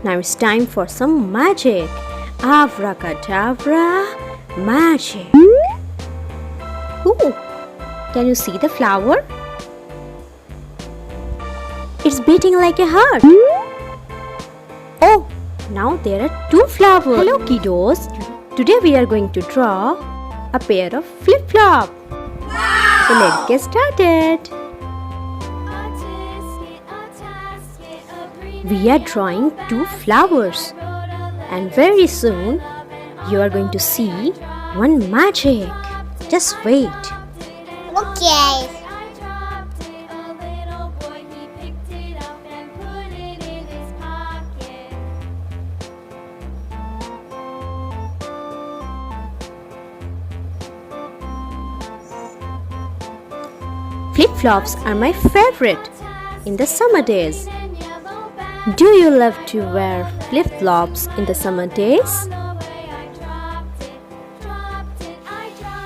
Now it's time for some magic. Abracadabra, magic. Ooh, can you see the flower? It's beating like a heart. Oh, now there are two flowers. Hello kiddos. Today we are going to draw a pair of flip-flop. So let's get started. We are drawing two flowers, and very soon you are going to see one magic. Just wait. Okay. Flip-flops are my favorite in the summer days. Do you love to wear flip-flops in the summer days?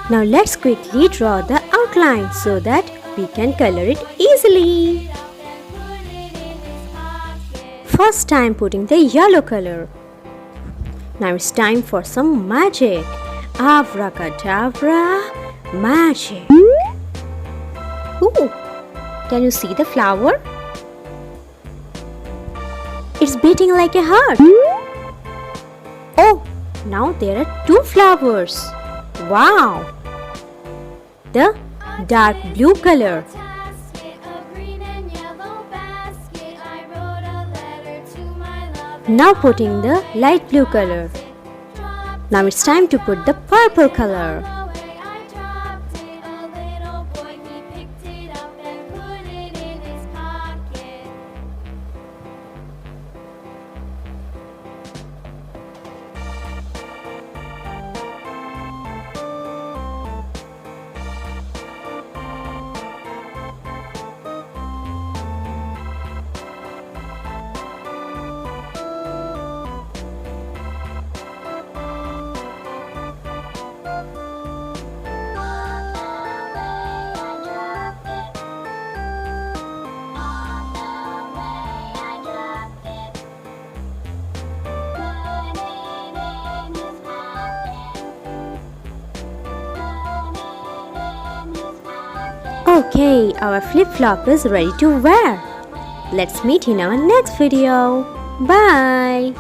Now let's quickly draw the outline so that we can color it easily. First time putting the yellow color. Now it's time for some magic. Abracadabra, magic. Ooh, can you see the flower? It's beating like a heart. Oh, now there are two flowers. Wow! The dark blue color. Now putting the light blue color. Now it's time to put the purple color. Okay, our flip-flop is ready to wear. Let's meet in our next video. Bye!